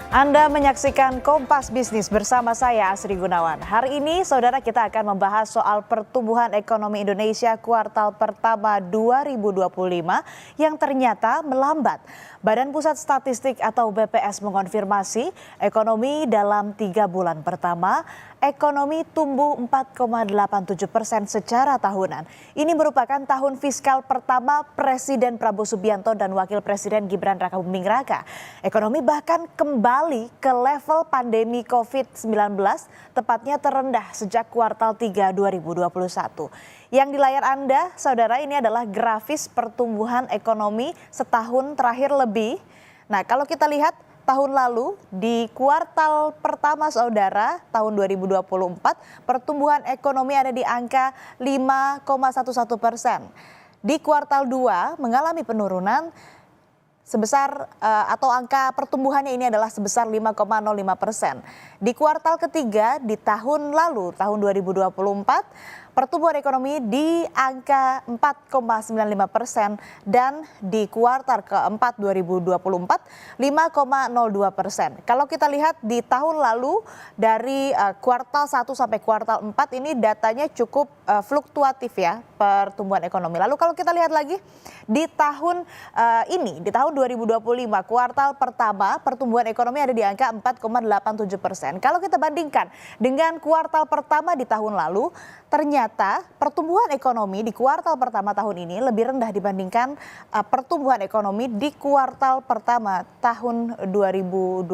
Anda menyaksikan Kompas Bisnis bersama saya Asri Gunawan. Hari ini saudara kita akan membahas soal pertumbuhan ekonomi Indonesia kuartal pertama 2025 yang ternyata melambat. Badan Pusat Statistik atau BPS mengonfirmasi ekonomi dalam 3 bulan pertama ekonomi tumbuh 4,87% secara tahunan. Ini merupakan tahun fiskal pertama Presiden Prabowo Subianto dan Wakil Presiden Gibran Rakabuming Raka. Ekonomi bahkan kembali ke level pandemi COVID-19, tepatnya terendah sejak kuartal 3 2021. Yang di layar Anda, saudara, ini adalah grafis pertumbuhan ekonomi setahun terakhir lebih. Nah, kalau kita lihat tahun lalu di kuartal pertama saudara tahun 2024 pertumbuhan ekonomi ada di angka 5,11%. Di kuartal 2 mengalami penurunan sebesar atau angka pertumbuhannya ini adalah sebesar 5,05%. Di kuartal ketiga di tahun lalu tahun 2024 pertumbuhan ekonomi di angka 4,95% dan di kuartal keempat 2024 5,02%. Kalau kita lihat di tahun lalu dari kuartal 1 sampai kuartal 4 ini datanya cukup fluktuatif ya pertumbuhan ekonomi. Lalu kalau kita lihat lagi di tahun ini di tahun 2025 kuartal pertama pertumbuhan ekonomi ada di angka 4,87%. Kalau kita bandingkan dengan kuartal pertama di tahun lalu ternyata pertumbuhan ekonomi di kuartal pertama tahun ini lebih rendah dibandingkan pertumbuhan ekonomi di kuartal pertama tahun 2024.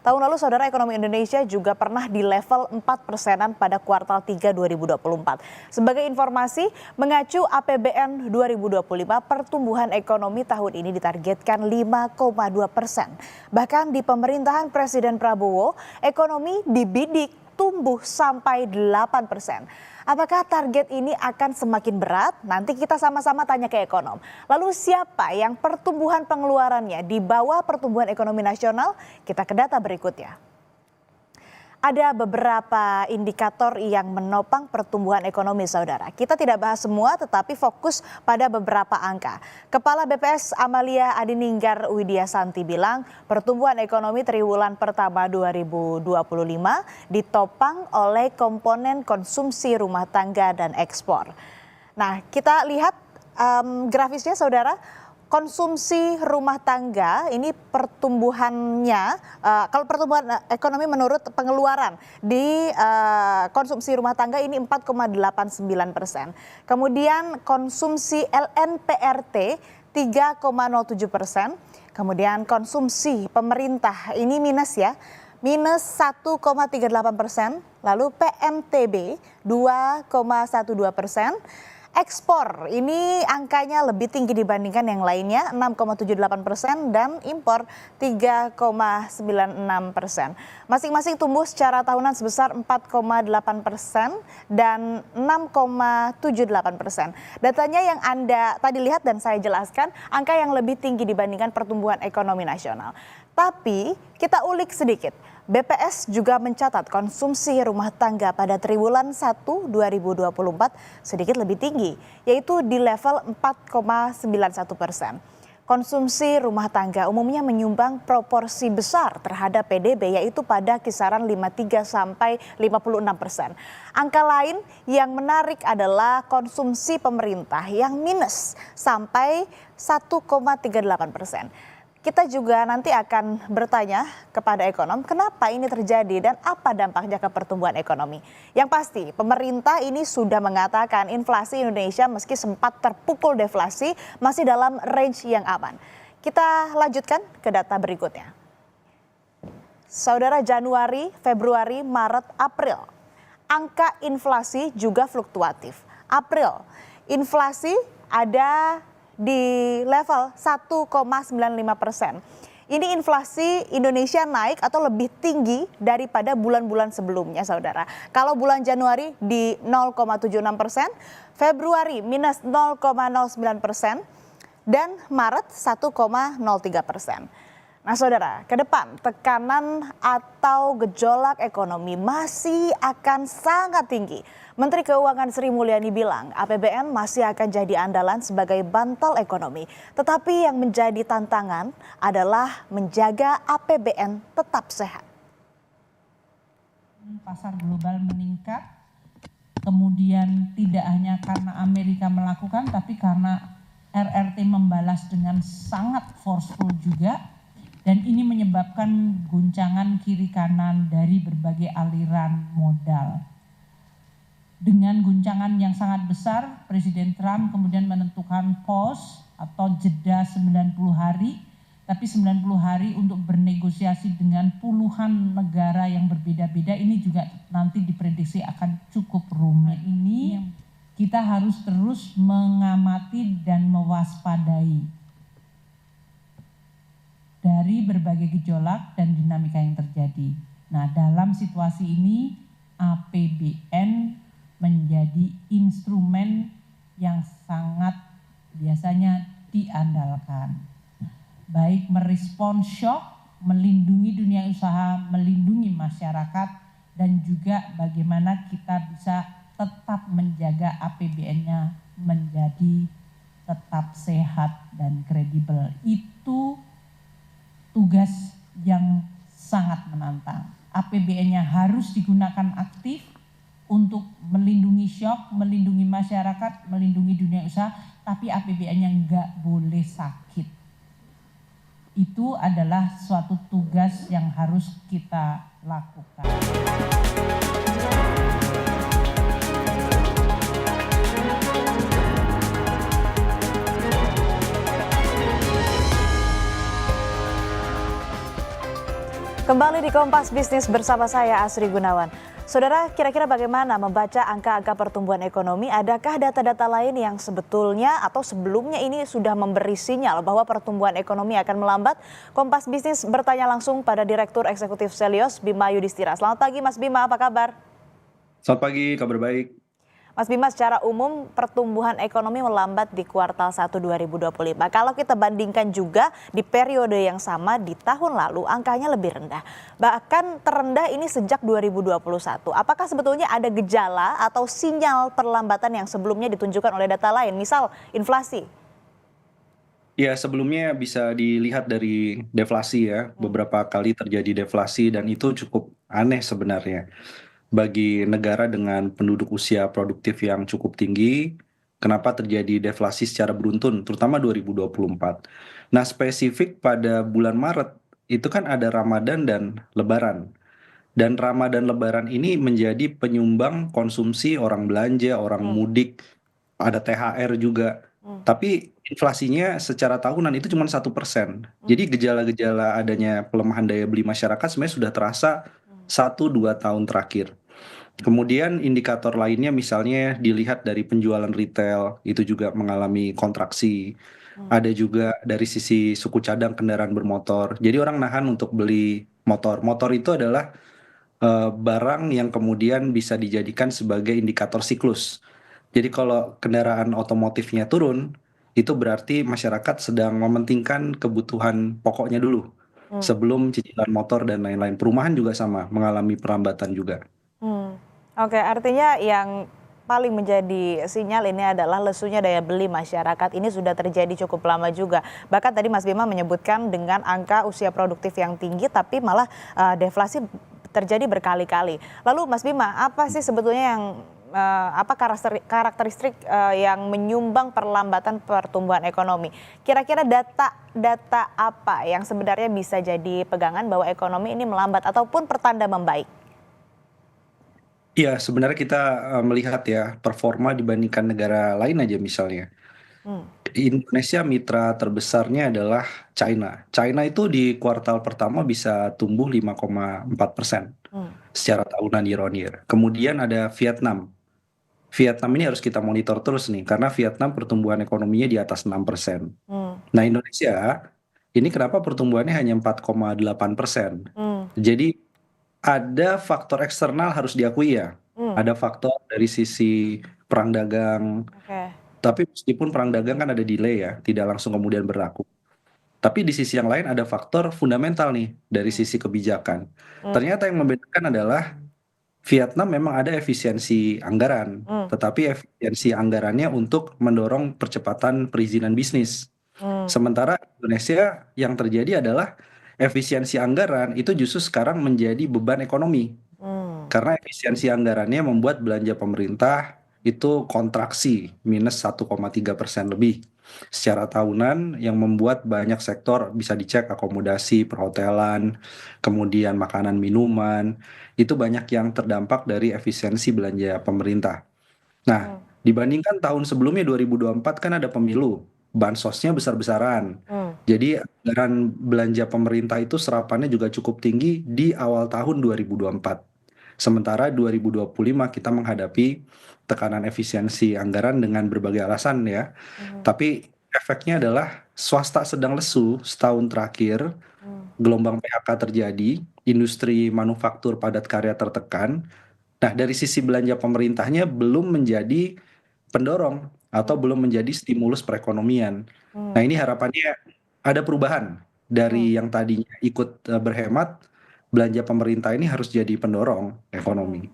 Tahun lalu saudara ekonomi Indonesia juga pernah di level 4%-an pada kuartal 3 2024. Sebagai informasi, mengacu APBN 2025, pertumbuhan ekonomi tahun ini ditargetkan 5,2%. Bahkan di pemerintahan Presiden Prabowo, ekonomi dibidik tumbuh sampai 8%. Apakah target ini akan semakin berat? Nanti kita sama-sama tanya ke ekonom. Lalu siapa yang pertumbuhan pengeluarannya di bawah pertumbuhan ekonomi nasional? Kita ke data berikutnya. Ada beberapa indikator yang menopang pertumbuhan ekonomi saudara. Kita tidak bahas semua tetapi fokus pada beberapa angka. Kepala BPS Amalia Adininggar Widya Santi bilang pertumbuhan ekonomi triwulan pertama 2025 ditopang oleh komponen konsumsi rumah tangga dan ekspor. Nah, kita lihat grafisnya saudara. Konsumsi rumah tangga ini pertumbuhannya, kalau pertumbuhan ekonomi menurut pengeluaran di konsumsi rumah tangga ini 4,89%. Kemudian konsumsi LNPRT 3,07%. Kemudian konsumsi pemerintah ini minus ya, minus 1,38%. Lalu PMTB 2,12%. Ekspor ini angkanya lebih tinggi dibandingkan yang lainnya 6,78% dan impor 3,96%. Masing-masing tumbuh secara tahunan sebesar 4,8% dan 6,78%. Datanya yang Anda tadi lihat dan saya jelaskan angka yang lebih tinggi dibandingkan pertumbuhan ekonomi nasional. Tapi kita ulik sedikit. BPS juga mencatat konsumsi rumah tangga pada triwulan 1 2024 sedikit lebih tinggi, yaitu di level 4,91%. Konsumsi rumah tangga umumnya menyumbang proporsi besar terhadap PDB, yaitu pada kisaran 53 sampai 56%. Angka lain yang menarik adalah konsumsi pemerintah yang minus sampai 1,38%. Kita juga nanti akan bertanya kepada ekonom kenapa ini terjadi dan apa dampaknya ke pertumbuhan ekonomi. Yang pasti pemerintah ini sudah mengatakan inflasi Indonesia meski sempat terpukul deflasi masih dalam range yang aman. Kita lanjutkan ke data berikutnya. Saudara, Januari, Februari, Maret, April. Angka inflasi juga fluktuatif. April, inflasi ada di level 1,95%. Ini inflasi Indonesia naik atau lebih tinggi daripada bulan-bulan sebelumnya saudara. Kalau bulan Januari di 0,76%, Februari minus 0,09%, dan Maret 1,03%. Nah, saudara, ke depan tekanan atau gejolak ekonomi masih akan sangat tinggi. Menteri Keuangan Sri Mulyani bilang APBN masih akan jadi andalan sebagai bantal ekonomi. Tetapi yang menjadi tantangan adalah menjaga APBN tetap sehat. Pasar global meningkat, kemudian tidak hanya karena Amerika melakukan, tapi karena RRT membalas dengan sangat forceful juga. Dan ini menyebabkan guncangan kiri kanan dari berbagai aliran modal. Dengan guncangan yang sangat besar, Presiden Trump kemudian menentukan pause atau jeda 90 hari, tapi 90 hari untuk bernegosiasi dengan puluhan negara yang berbeda-beda ini juga nanti diprediksi akan cukup rumit. Ini kita harus terus mengamati dan mewaspadai dari berbagai gejolak dan dinamika yang terjadi. Nah, dalam situasi ini APBN menjadi instrumen yang sangat biasanya diandalkan. Baik merespon shock, melindungi dunia usaha, melindungi masyarakat, dan juga bagaimana kita bisa tetap menjaga APBN-nya menjadi tetap sehat dan kredibel. Itu tugas yang sangat menantang. APBN-nya harus digunakan aktif untuk melindungi shock, melindungi masyarakat, melindungi dunia usaha, tapi APBN-nya nggak boleh sakit. Itu adalah suatu tugas yang harus kita lakukan. Kembali di Kompas Bisnis bersama saya Asri Gunawan. Saudara, kira-kira bagaimana membaca angka-angka pertumbuhan ekonomi? Adakah data-data lain yang sebetulnya atau sebelumnya ini sudah memberi sinyal bahwa pertumbuhan ekonomi akan melambat? Kompas Bisnis bertanya langsung pada Direktur Eksekutif Selyos, Bima Yudhistira. Selamat pagi Mas Bima, apa kabar? Selamat pagi, kabar baik. Mas Bima, secara umum pertumbuhan ekonomi melambat di kuartal 1 2025. Kalau kita bandingkan juga di periode yang sama di tahun lalu, angkanya lebih rendah. Bahkan terendah ini sejak 2021. Apakah sebetulnya ada gejala atau sinyal perlambatan yang sebelumnya ditunjukkan oleh data lain, misal inflasi? Ya, sebelumnya bisa dilihat dari deflasi ya. Beberapa kali terjadi deflasi dan itu cukup aneh sebenarnya. Bagi negara dengan penduduk usia produktif yang cukup tinggi, kenapa terjadi deflasi secara beruntun, terutama 2024. Nah, spesifik pada bulan Maret, itu kan ada Ramadan dan Lebaran. Dan Ramadan Lebaran ini menjadi penyumbang konsumsi orang belanja, orang mudik, ada THR juga. Tapi inflasinya secara tahunan itu cuma 1%. Jadi gejala-gejala adanya pelemahan daya beli masyarakat sebenarnya sudah terasa 1-2 tahun terakhir. Kemudian indikator lainnya misalnya dilihat dari penjualan retail, itu juga mengalami kontraksi. Ada juga dari sisi suku cadang kendaraan bermotor. Jadi orang nahan untuk beli motor. Motor itu adalah barang yang kemudian bisa dijadikan sebagai indikator siklus. Jadi kalau kendaraan otomotifnya turun, itu berarti masyarakat sedang mementingkan kebutuhan pokoknya dulu. Sebelum cicilan motor dan lain-lain. Perumahan juga sama, mengalami perlambatan juga. Oke, artinya yang paling menjadi sinyal ini adalah lesunya daya beli masyarakat. Ini sudah terjadi cukup lama juga. Bahkan tadi Mas Bima menyebutkan dengan angka usia produktif yang tinggi, tapi malah deflasi terjadi berkali-kali. Lalu Mas Bima, apa sih sebetulnya yang apa karakteristik yang menyumbang perlambatan pertumbuhan ekonomi? Kira-kira data apa yang sebenarnya bisa jadi pegangan bahwa ekonomi ini melambat ataupun pertanda membaik? Iya, sebenarnya kita melihat ya performa dibandingkan negara lain aja misalnya. Indonesia mitra terbesarnya adalah China. China itu di kuartal pertama bisa tumbuh 5,4% secara tahunan year on year. Kemudian ada Vietnam. Vietnam ini harus kita monitor terus nih, karena Vietnam pertumbuhan ekonominya di atas 6%. Nah, Indonesia ini kenapa pertumbuhannya hanya 4,8%? Jadi ada faktor eksternal harus diakui ya. Ada faktor dari sisi perang dagang. Oke. Tapi meskipun perang dagang kan ada delay ya, tidak langsung kemudian berlaku. Tapi di sisi yang lain ada faktor fundamental nih dari sisi kebijakan. Hmm. Ternyata yang membedakan adalah Vietnam memang ada efisiensi anggaran, Hmm. tetapi efisiensi anggarannya untuk mendorong percepatan perizinan bisnis. Hmm. Sementara Indonesia yang terjadi adalah efisiensi anggaran itu justru sekarang menjadi beban ekonomi. Hmm. Karena efisiensi anggarannya membuat belanja pemerintah itu kontraksi minus 1,3% lebih secara tahunan yang membuat banyak sektor bisa dicek akomodasi, perhotelan, kemudian makanan minuman, itu banyak yang terdampak dari efisiensi belanja pemerintah. Nah, Hmm. dibandingkan tahun sebelumnya 2024 kan ada pemilu, bansosnya besar-besaran. Hmm. Jadi anggaran belanja pemerintah itu serapannya juga cukup tinggi di awal tahun 2024. Sementara 2025 kita menghadapi tekanan efisiensi anggaran dengan berbagai alasan ya. Hmm. Tapi efeknya adalah swasta sedang lesu setahun terakhir, Hmm. gelombang PHK terjadi, industri manufaktur padat karya tertekan. Nah, dari sisi belanja pemerintahnya belum menjadi pendorong atau Hmm. belum menjadi stimulus perekonomian. Nah, Hmm. ini harapannya ada perubahan Hmm. dari yang tadinya ikut berhemat, belanja pemerintah ini harus jadi pendorong Hmm. ekonomi.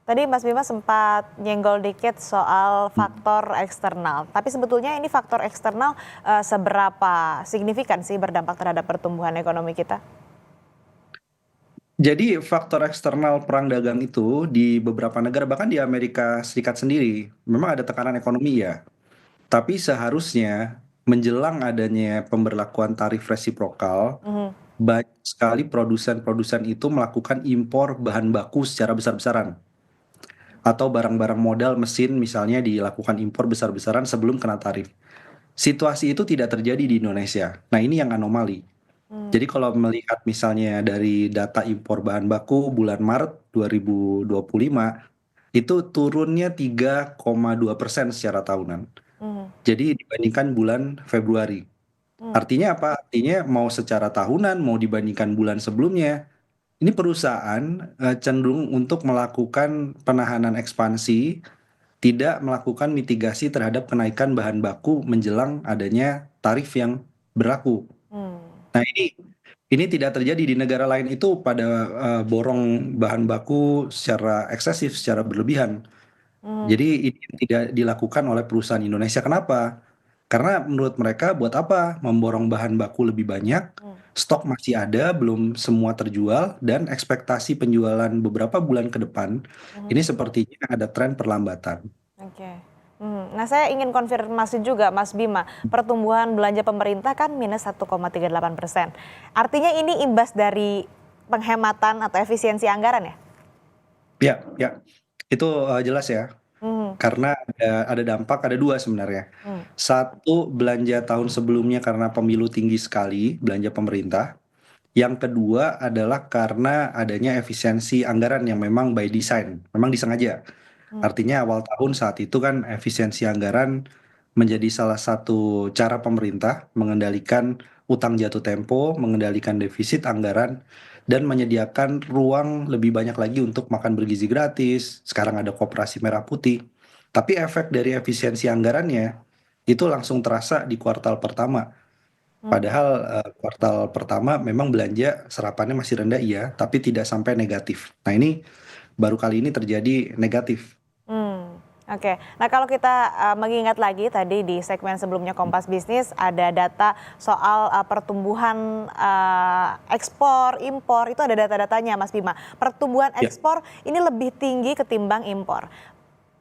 Tadi Mas Bima sempat nyenggol dikit soal faktor eksternal. Tapi sebetulnya ini faktor eksternal seberapa signifikan sih berdampak terhadap pertumbuhan ekonomi kita? Jadi faktor eksternal perang dagang itu di beberapa negara, bahkan di Amerika Serikat sendiri, memang ada tekanan ekonomi ya. Tapi seharusnya menjelang adanya pemberlakuan tarif resiprokal, Mhm. banyak sekali produsen-produsen itu melakukan impor bahan baku secara besar-besaran. Atau barang-barang modal mesin misalnya dilakukan impor besar-besaran sebelum kena tarif. Situasi itu tidak terjadi di Indonesia. Nah, ini yang anomali. Hmm. Jadi kalau melihat misalnya dari data impor bahan baku bulan Maret 2025, itu turunnya 3,2% secara tahunan. Mhm. Jadi dibandingkan bulan Februari. Hmm. Artinya apa? Artinya mau secara tahunan, mau dibandingkan bulan sebelumnya, ini perusahaan cenderung untuk melakukan penahanan ekspansi, tidak melakukan mitigasi terhadap kenaikan bahan baku menjelang adanya tarif yang berlaku. Hmm. Nah, ini tidak terjadi di negara lain itu pada borong bahan baku secara eksesif, secara berlebihan. Hmm. Jadi ini tidak dilakukan oleh perusahaan Indonesia. Kenapa? Karena menurut mereka buat apa memborong bahan baku lebih banyak, Hmm. stok masih ada, belum semua terjual, dan ekspektasi penjualan beberapa bulan ke depan, Mhm. ini sepertinya ada tren perlambatan. Oke. Nah, saya ingin konfirmasi juga, Mas Bima, pertumbuhan belanja pemerintah kan minus 1,38%. Artinya ini imbas dari penghematan atau efisiensi anggaran ya? Ya, ya, itu jelas ya. Hmm. Karena ada dampak, ada dua sebenarnya. Hmm. Satu, belanja tahun sebelumnya karena pemilu tinggi sekali, belanja pemerintah. Yang kedua adalah karena adanya efisiensi anggaran yang memang by design, memang disengaja. Hmm. Artinya awal tahun saat itu kan efisiensi anggaran menjadi salah satu cara pemerintah mengendalikan utang jatuh tempo, mengendalikan defisit anggaran, dan menyediakan ruang lebih banyak lagi untuk makan bergizi gratis. Sekarang ada Koperasi Merah Putih. Tapi efek dari efisiensi anggarannya itu langsung terasa di kuartal pertama. Hmm. Padahal kuartal pertama memang belanja serapannya masih rendah iya, tapi tidak sampai negatif. Nah, ini baru kali ini terjadi negatif. Oke. Nah, kalau kita mengingat lagi tadi di segmen sebelumnya Kompas Bisnis ada data soal pertumbuhan ekspor, impor, itu ada data-datanya Mas Bima. Pertumbuhan Ya. ekspor ini lebih tinggi ketimbang impor.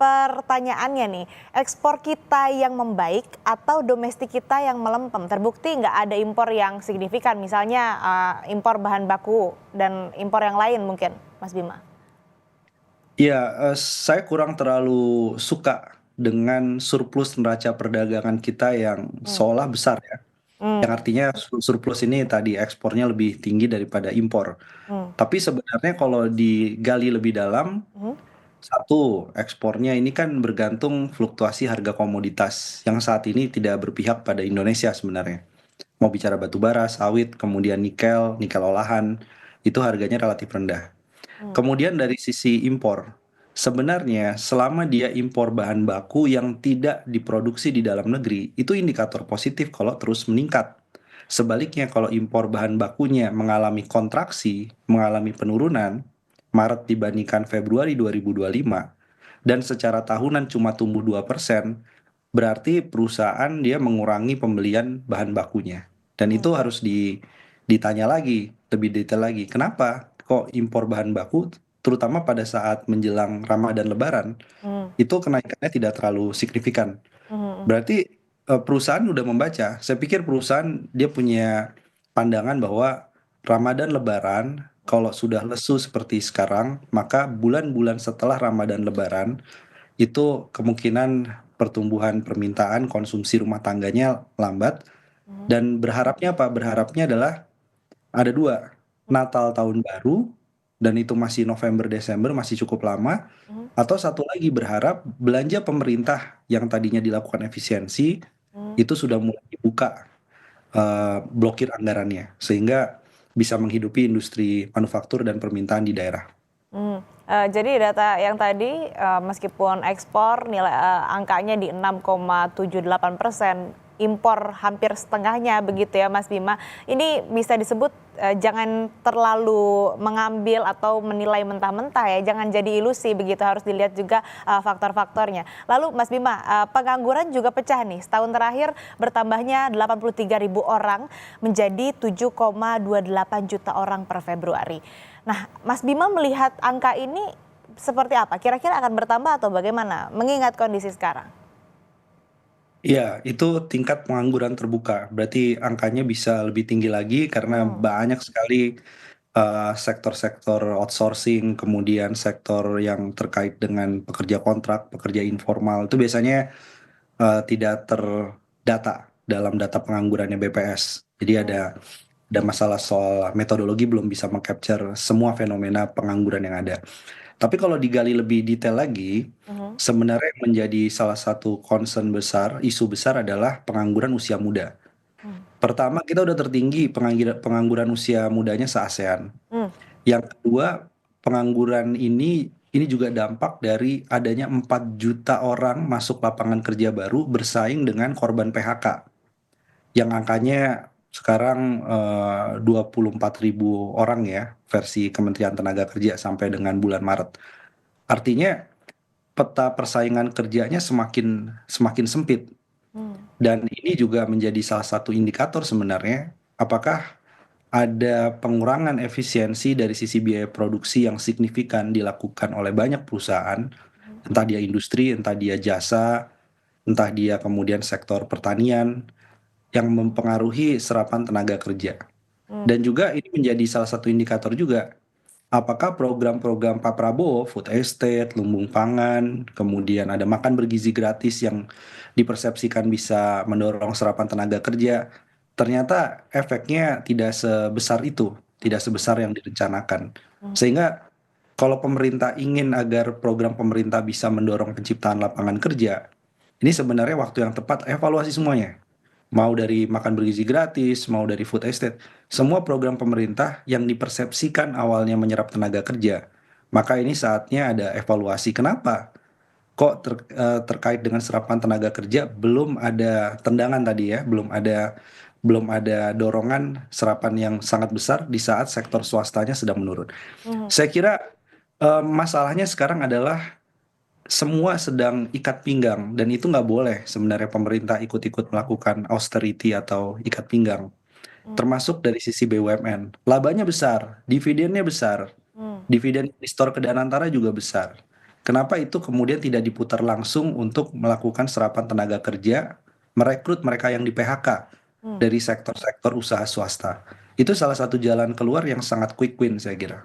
Pertanyaannya nih, ekspor kita yang membaik atau domestik kita yang melempem? Terbukti nggak ada impor yang signifikan, misalnya impor bahan baku dan impor yang lain mungkin, Mas Bima? Iya, saya kurang terlalu suka dengan surplus neraca perdagangan kita yang Hmm. seolah besar ya. Yang Hmm. artinya surplus ini tadi ekspornya lebih tinggi daripada impor. Hmm. Tapi sebenarnya kalau digali lebih dalam, Hmm. satu, ekspornya ini kan bergantung fluktuasi harga komoditas yang saat ini tidak berpihak pada Indonesia sebenarnya. Mau bicara batu bara, sawit, kemudian nikel, nikel olahan, itu harganya relatif rendah. Hmm. Kemudian dari sisi impor, sebenarnya selama dia impor bahan baku yang tidak diproduksi di dalam negeri, itu indikator positif kalau terus meningkat. Sebaliknya kalau impor bahan bakunya mengalami kontraksi, mengalami penurunan, Maret dibandingkan Februari 2025, dan secara tahunan cuma tumbuh 2%, berarti perusahaan dia mengurangi pembelian bahan bakunya. Dan itu harus ditanya lagi, lebih detail lagi. Kenapa kok impor bahan baku, terutama pada saat menjelang Ramadan Lebaran, Hmm. itu kenaikannya tidak terlalu signifikan. Hmm. Berarti perusahaan udah membaca. Saya pikir perusahaan dia punya pandangan bahwa Ramadan Lebaran kalau sudah lesu seperti sekarang, maka bulan-bulan setelah Ramadan Lebaran itu kemungkinan pertumbuhan permintaan konsumsi rumah tangganya lambat, dan berharapnya apa? Berharapnya adalah ada dua, Natal tahun baru, dan itu masih November Desember, masih cukup lama, Hmm. atau satu lagi berharap belanja pemerintah yang tadinya dilakukan efisiensi Hmm. itu sudah mulai dibuka, blokir anggarannya sehingga bisa menghidupi industri manufaktur dan permintaan di daerah. Jadi data yang tadi, meskipun ekspor nilai angkanya di 6,78%, impor hampir setengahnya begitu ya Mas Bima. Ini bisa disebut jangan terlalu mengambil atau menilai mentah-mentah ya, jangan jadi ilusi begitu, harus dilihat juga faktor-faktornya. Lalu Mas Bima, pengangguran juga pecah nih, setahun terakhir bertambahnya 83.000 orang menjadi 7,28 juta orang per Februari. Nah, Mas Bima melihat angka ini seperti apa? Kira-kira akan bertambah atau bagaimana? Mengingat kondisi sekarang. Iya, itu tingkat pengangguran terbuka. Berarti angkanya bisa lebih tinggi lagi karena Hmm. banyak sekali sektor-sektor outsourcing, kemudian sektor yang terkait dengan pekerja kontrak, pekerja informal itu biasanya tidak terdata dalam data penganggurannya BPS. Jadi ada masalah soal metodologi belum bisa mengcapture semua fenomena pengangguran yang ada. Tapi kalau digali lebih detail lagi, Mhm. sebenarnya yang menjadi salah satu concern besar, isu besar adalah pengangguran usia muda. Hmm. Pertama, kita udah tertinggi pengangguran usia mudanya se-ASEAN. Hmm. Yang kedua, pengangguran ini juga dampak dari adanya 4 juta orang masuk lapangan kerja baru bersaing dengan korban PHK. Yang angkanya sekarang 24.000 orang ya, versi Kementerian Tenaga Kerja sampai dengan bulan Maret. Artinya peta persaingan kerjanya semakin semakin sempit, Hmm. dan ini juga menjadi salah satu indikator sebenarnya apakah ada pengurangan efisiensi dari sisi biaya produksi yang signifikan dilakukan oleh banyak perusahaan, entah dia industri, entah dia jasa, entah dia kemudian sektor pertanian, yang mempengaruhi serapan tenaga kerja. Hmm. Dan juga ini menjadi salah satu indikator juga, apakah program-program Pak Prabowo, food estate, lumbung pangan, kemudian ada makan bergizi gratis yang dipersepsikan bisa mendorong serapan tenaga kerja, ternyata efeknya tidak sebesar itu, tidak sebesar yang direncanakan. Sehingga kalau pemerintah ingin agar program pemerintah bisa mendorong penciptaan lapangan kerja, ini sebenarnya waktu yang tepat evaluasi semuanya. Mau dari makan bergizi gratis, mau dari food estate, semua program pemerintah yang dipersepsikan awalnya menyerap tenaga kerja, maka ini saatnya ada evaluasi. Kenapa? Kok terkait dengan serapan tenaga kerja belum ada tendangan tadi ya, belum ada dorongan serapan yang sangat besar di saat sektor swastanya sedang menurun. Hmm. Saya kira masalahnya sekarang adalah semua sedang ikat pinggang, dan itu nggak boleh sebenarnya pemerintah ikut-ikut melakukan austerity atau ikat pinggang. Termasuk dari sisi BUMN. Labanya besar, dividennya besar, Hmm. dividen investor ke Danantara juga besar. Kenapa itu kemudian tidak diputar langsung untuk melakukan serapan tenaga kerja, merekrut mereka yang di PHK Hmm. dari sektor-sektor usaha swasta. Itu salah satu jalan keluar yang sangat quick win saya kira.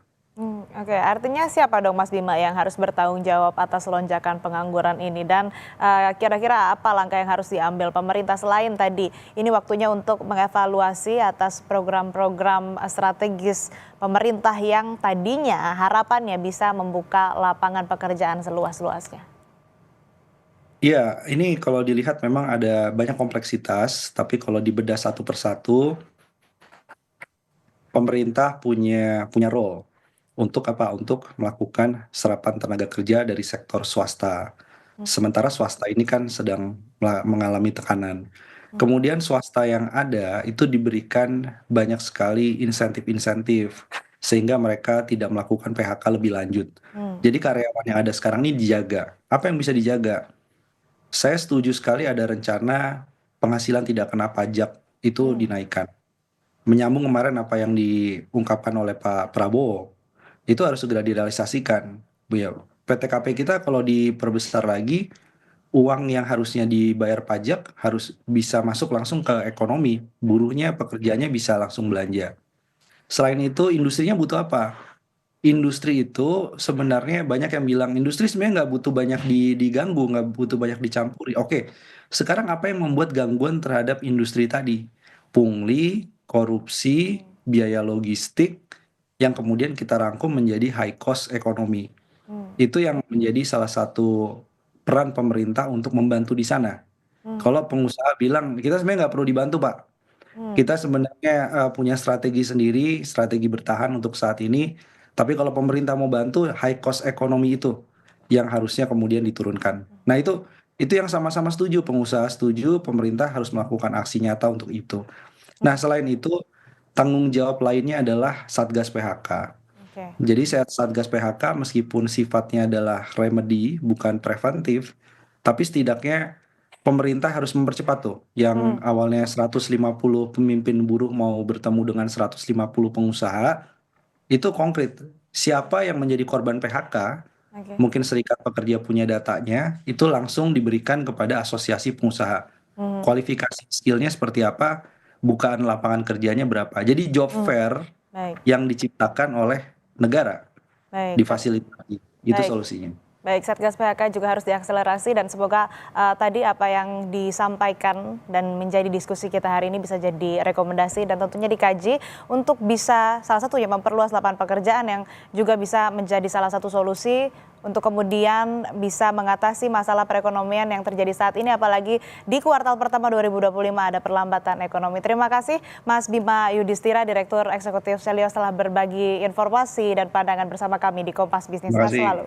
Oke, artinya siapa dong Mas Bima yang harus bertanggung jawab atas lonjakan pengangguran ini, dan kira-kira apa langkah yang harus diambil pemerintah selain tadi ini waktunya untuk mengevaluasi atas program-program strategis pemerintah yang tadinya harapannya bisa membuka lapangan pekerjaan seluas-luasnya? Iya, ini kalau dilihat memang ada banyak kompleksitas, tapi kalau dibedah satu persatu, pemerintah punya role untuk apa? Untuk melakukan serapan tenaga kerja dari sektor swasta. Sementara swasta ini kan sedang mengalami tekanan. Kemudian swasta yang ada itu diberikan banyak sekali insentif-insentif sehingga mereka tidak melakukan PHK lebih lanjut. Hmm. Jadi karyawan yang ada sekarang ini dijaga. Apa yang bisa dijaga? Saya setuju sekali ada rencana penghasilan tidak kena pajak itu Hmm. dinaikkan. Menyambung kemarin apa yang diungkapkan oleh Pak Prabowo, itu harus segera direalisasikan. Bu ya, PTKP kita kalau diperbesar lagi, uang yang harusnya dibayar pajak harus bisa masuk langsung ke ekonomi. Buruhnya, pekerjaannya bisa langsung belanja. Selain itu, industrinya butuh apa? Industri itu sebenarnya banyak yang bilang industri sebenarnya nggak butuh banyak diganggu, nggak butuh banyak dicampuri. Oke, sekarang apa yang membuat gangguan terhadap industri tadi? Pungli, korupsi, biaya logistik, yang kemudian kita rangkum menjadi high cost ekonomi. Hmm. Itu yang menjadi salah satu peran pemerintah untuk membantu di sana. Hmm. Kalau pengusaha bilang, kita sebenarnya nggak perlu dibantu, Pak. Hmm. Kita sebenarnya punya strategi sendiri, strategi bertahan untuk saat ini. Tapi kalau pemerintah mau bantu, high cost ekonomi itu yang harusnya kemudian diturunkan. Nah itu yang sama-sama setuju, pengusaha setuju, pemerintah harus melakukan aksi nyata untuk itu. Nah selain itu, tanggung jawab lainnya adalah Satgas PHK. Oke. Jadi Satgas PHK meskipun sifatnya adalah remedi, bukan preventif, tapi setidaknya pemerintah harus mempercepat tuh. Yang Hmm. awalnya 150 pemimpin buruh mau bertemu dengan 150 pengusaha, itu konkret. Siapa yang menjadi korban PHK, Oke. mungkin serikat pekerja punya datanya, itu langsung diberikan kepada asosiasi pengusaha. Hmm. Kualifikasi skillnya seperti apa, bukaan lapangan kerjanya berapa. Jadi job Hmm. fair Baik. yang diciptakan oleh negara, Baik. difasilitasi. Itu Baik. solusinya. Baik, Satgas PHK juga harus diakselerasi dan semoga tadi apa yang disampaikan dan menjadi diskusi kita hari ini bisa jadi rekomendasi dan tentunya dikaji untuk bisa salah satunya memperluas lapangan pekerjaan yang juga bisa menjadi salah satu solusi untuk kemudian bisa mengatasi masalah perekonomian yang terjadi saat ini apalagi di kuartal pertama 2025 ada perlambatan ekonomi. Terima kasih Mas Bima Yudhistira, Direktur Eksekutif Selios telah berbagi informasi dan pandangan bersama kami di Kompas Bisnis. Terima Sehat kasih. selalu.